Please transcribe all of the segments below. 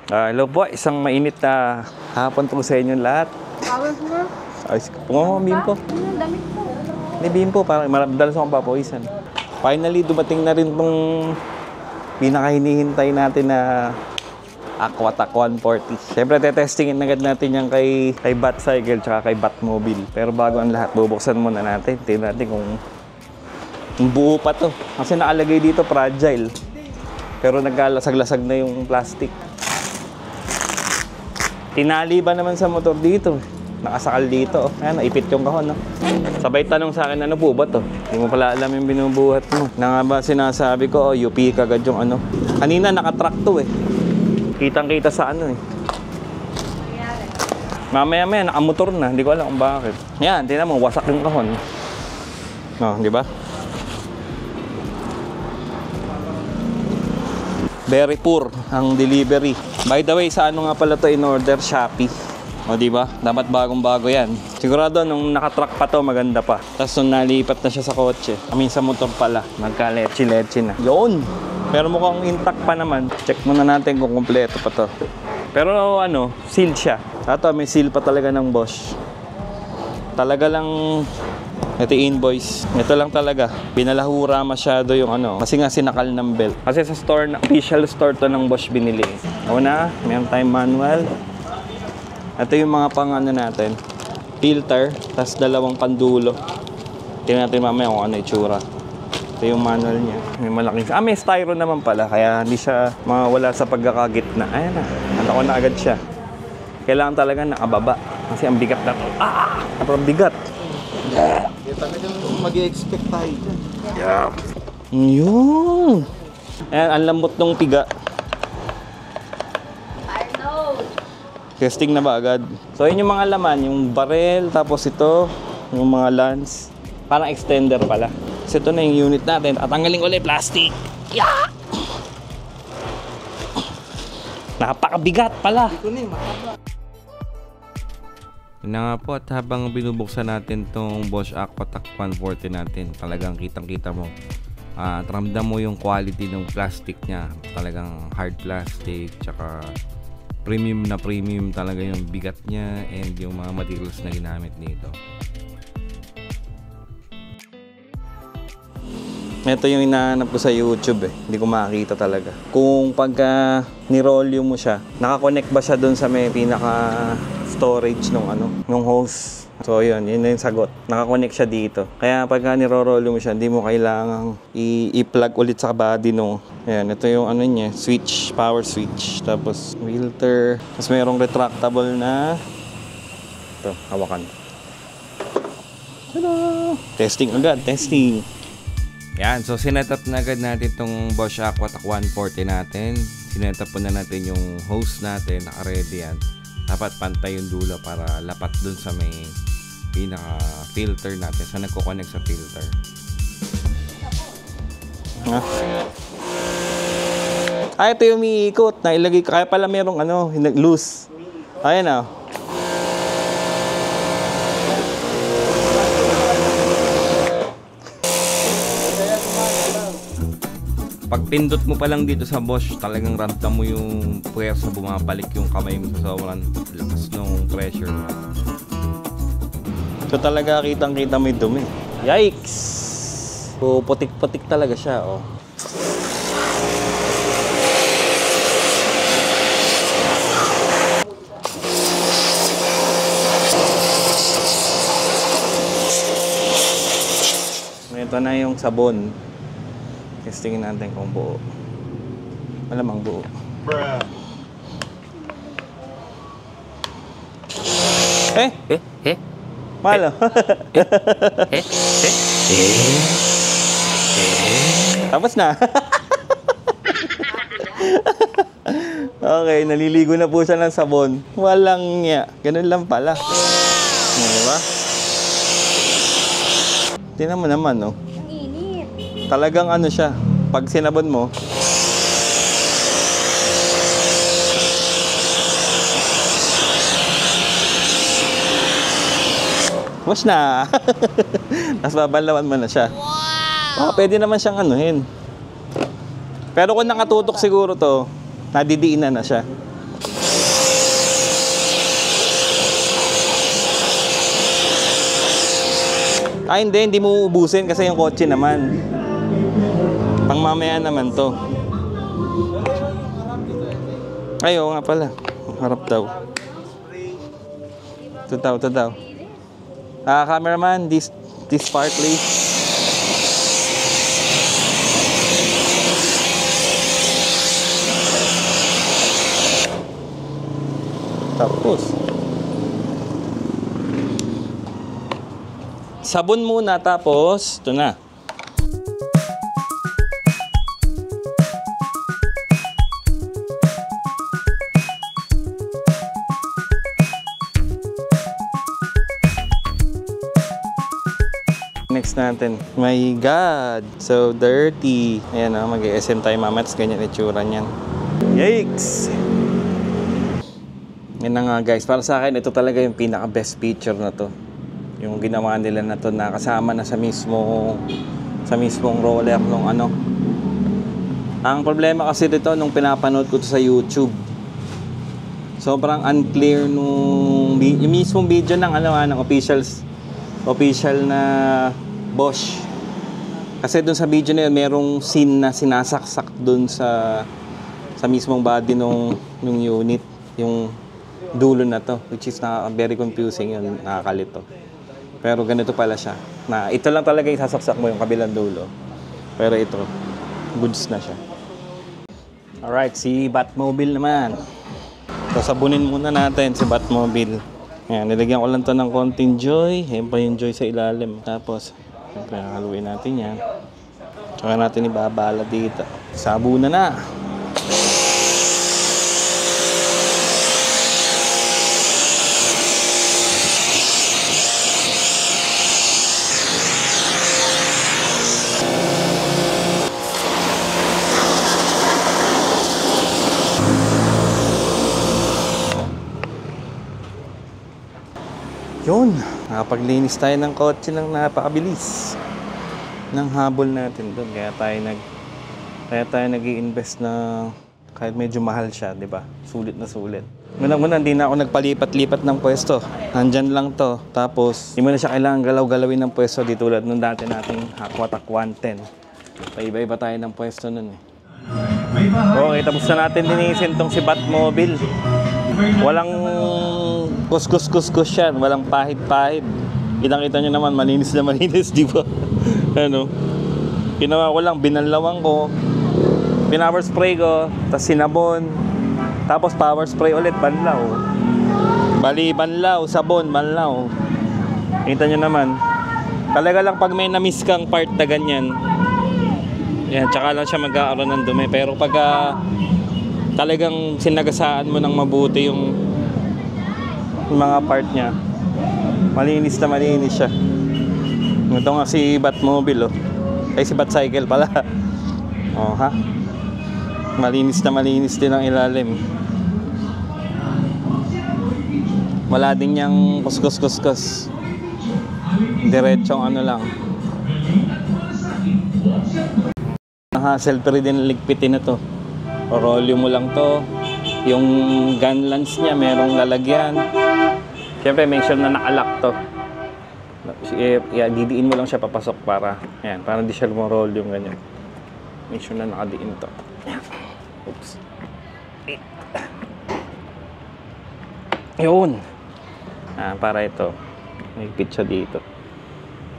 Hello po, isang mainit na hapon po sa inyo lahat. Hours na. Ayos ko. Bimpo. Ano, damit ko. Hindi, Bimpo, parang dalas akong papawisan. Finally, dumating na rin tong pinakahinihintay natin na Aquatac 140. Siyempre, tetestingin agad natin yan kay Batcycle tsaka kay Batmobile. Pero bago ang lahat, bubuksan muna natin. Tingnan natin kung buo pa to. Kasi nakalagay dito fragile. Pero nagkalasag-lasag na yung plastic. Tinali ba naman sa motor dito? Nakasakal dito. Ayan, naipit yung kahon. No? Sabay tanong sa akin, ano po ba to? Hindi mo pala alam yung binubuhat mo. Na nga ba sinasabi ko, UP kagad yung ano. Kanina nakatrack to eh. Kitang-kita sa ano eh. Mamaya-maya, nakamotor na. Hindi ko alam kung bakit. Yan, tingnan mo, wasak yung kahon. No, di ba? Very poor ang delivery. By the way, sa ano nga pala to in order? Shopee. O diba? Dapat bagong-bago yan. Sigurado nung nakatrack pa to, maganda pa. Tapos nung nalipat na siya sa kotse, sa motor pala, nagka-leche-leche na. Yun! Pero mukhang intact pa naman. Check muna natin kung kumpleto pa to. Pero ano, sealed siya. Ito, may seal pa talaga ng Bosch. Talaga lang, ito invoice. Ito lang talaga. Binalahura masyado yung ano. Kasi nga sinakal ng belt. Kasi sa store, official store to ng Bosch binili. Una, mayroon tayong manual. Ito yung mga pang ano natin. Filter, tas dalawang pandulo. Tingnan natin mamaya kung ano itsura. Ito yung manual niya. May malaking... may styro naman pala. Kaya hindi siya mawala sa pagkakagitna. Ayan na. Ano na agad siya. Kailangan talaga nakababa. Kasi ang bigat na to. Ang bigat. Yeah. Talagang mag-i-expect tayo dyan. Yeah. Yun. Ayan, ang lambot ng piga. Testing na ba agad? So, yun yung mga laman. Yung barrel, tapos ito, yung mga lance. Parang extender pala. Kasi ito na yung unit natin. Tatanggalin ko ulit plastic. Yeah! Napakabigat pala. Ito na yung mahaba. Yun na nga po, at habang binubuksan natin tong Bosch Aquatac 140 natin, talagang kitang-kita mo at ramdam mo yung quality ng plastic niya. Talagang hard plastic, tsaka premium na premium talaga yung bigat niya and yung mga materials na ginamit nito. Ito yung hinahanap ko sa YouTube eh. Hindi ko makakita talaga. Kung pagka nirolyo mo siya, nakakonect ba siya dun sa may pinaka storage nung ano, nung hose. So yun na yung sagot. Nakakonect siya dito. Kaya pagka nirolyo mo siya, hindi mo kailangang i-plug ulit sa body nung. Ayan, ito yung ano niya, switch, power switch. Tapos filter. Tapos mayroong retractable na ito, hawakan. Tada! Testing agad, testing. Yan, so sinetup na agad natin tong Bosch Aquatac 140 natin. Sinetup po na natin yung hose natin, naka-ready yan. Dapat pantay yung dulo para lapat dun sa may pinaka-filter natin. So nagko-connect sa filter. Ito yung umiikot na ilagay. Kaya pala merong ano, loose. Ayan na. Pag pindot mo pa lang dito sa Bosch, talagang ramdam mo yung puwersa, bumabalik yung kamay mo sa sobrang lakas ng pressure. So talaga kitang-kita may dumi. Yikes! So putik-putik talaga siya, oh. Ito na yung sabon. Testingin natin kung buo. Malamang buo. Bruh. Malo. Tapos na. Okay, naliligo na po siya ng sabon. Walang niya. Ganun lang pala. Diba? Tingnan mo naman, no? Ang init. Talagang ano siya. Pag sinabon mo, wash na. Tapos babalawan mo na siya. Wow! Pwede naman siyang anuhin. Pero kung nakatutok siguro to, nadidiinan na siya. Ah, hindi mo uubusin kasi yung kotse naman. Pang mamaya naman to. Ay, oo nga pala. Harap daw. Ito daw. Cameraman, this part please. Tapos sabon muna, tapos ito na. Next natin. My God! So dirty. Ayan o, mag-SM tayo mamats. Ganyan itsura niyan. Yikes! Yan na nga guys. Para sa akin, ito talaga yung pinaka-best feature na to. Yung ginawa nila na to na kasama na sa mismong roller nung ano. Ang problema kasi dito nung pinapanood ko to sa YouTube, sobrang unclear nung yung mismong video ng ng official na Bosch. Kasi dun sa video na yun, merong scene na sinasaksak dun sa mismong body nung unit, yung dulo na to, which is very confusing yun, nakakalito. Pero ganito pala siya, na ito lang talaga isasaksak mo yung kabilang dulo. Pero ito, goods na siya. Alright, si Batmobile naman. So sabunin muna natin si Batmobile. Ayan, nilagyan ko lang to ng konting joy. Ayan pa yung joy sa ilalim. Tapos, siyempre, haluin natin yan. Tsaka natin ibabala dito. Sabunan na. Yun, nakapaglinis tayo ng kotse ng napakabilis ng habol natin doon. Kaya tayo nag-i-invest na kahit medyo mahal siya, di ba? Sulit na sulit. Muna hindi na ako nagpalipat-lipat ng pwesto. Nandyan lang to. Tapos, hindi mo na siya kailangan galaw-galawin ng pwesto di tulad nung dati nating Aquatac 110. Iba-iba tayo ng pwesto nun eh. Okay, tapos na natin linisin tong si Batmobile. Walang kuskus yan, walang pahid-pahid. Kitang-kita nyo naman, malinis na malinis, di ba? Ano? Ginawa ko lang, binanlawang ko, pinower spray ko, tapos sinabon, tapos power spray ulit, banlaw. Bali, banlaw, sabon, banlaw. Kita nyo naman. Talaga lang pag may na-miss kang part na ganyan, yan, tsaka lang siya magkakaroon ng dumi. Pero pag talagang sinagasaan mo ng mabuti yung mga part niya, malinis na malinis siya. Ito nga si Batmobile, oh. Ay, si Batcycle pala. Oh, ha? Malinis na malinis din ang ilalim. Wala din niyang kuskus. Diretsong ano lang. Hassle-free din ligpitin na to. Orolyo mo lang to. Yung gun lance niya merong lalagyan. Siyempre make sure na nakalock to. Didiin mo lang siya papasok para di siya lumoroll yung ganyan. Make sure na nakadiin to. Oops. Yun. Para ito. Higpit siya dito.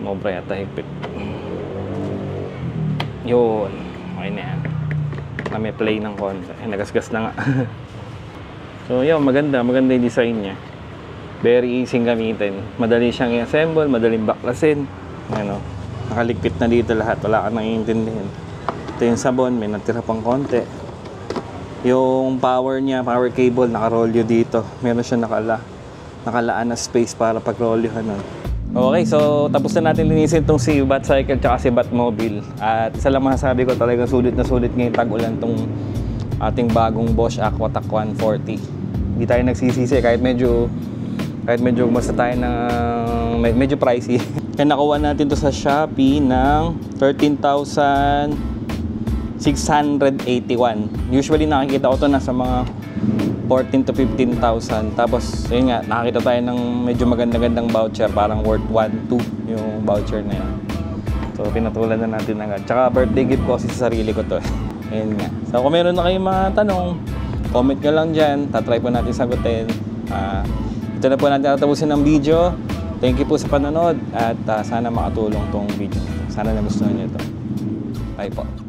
Mobra yata higpit. Yun. Okay na yan. May play ng konti. Nagasgas na nga. So yun, maganda yung design niya. Very easy gamitin. Madali siyang i-assemble, madaling baklasin. Ano, nakaligpit na dito lahat. Wala ka nang iintindihin. Ito yung sabon, may natira pang konti. Yung power niya, power cable, nakarolyo dito. Meron siya nakalaan na space para pag-rolyohan nun. Okay, so tapos na natin linisin itong si Batcycle at si Batmobile. At isa lang masasabi ko, talagang sulit na sulit ngayong tag-ulan itong ating bagong Bosch Aquatac 140. Hindi tayo nagsisisi kahit medyo basta tayo ng medyo pricey. Kaya nakuha natin to sa Shopee ng 13,681. Usually nakikita ko to na sa mga 14 to 15,000. Tapos, yun nga, nakakita tayo ng medyo maganda-gandang voucher, parang worth 1, 2 yung voucher na yun. So, pinatulan na natin agad. Tsaka birthday gift ko kasi sa sarili ko to. Ayun nga. So, kung meron na kayong mga tanong, comment nyo lang dyan. Tatry po natin sagutin. Ito na po natin tatapusin ng video. Thank you po sa panonood at sana makatulong tong video. Sana nagustuhan nyo ito. Bye po.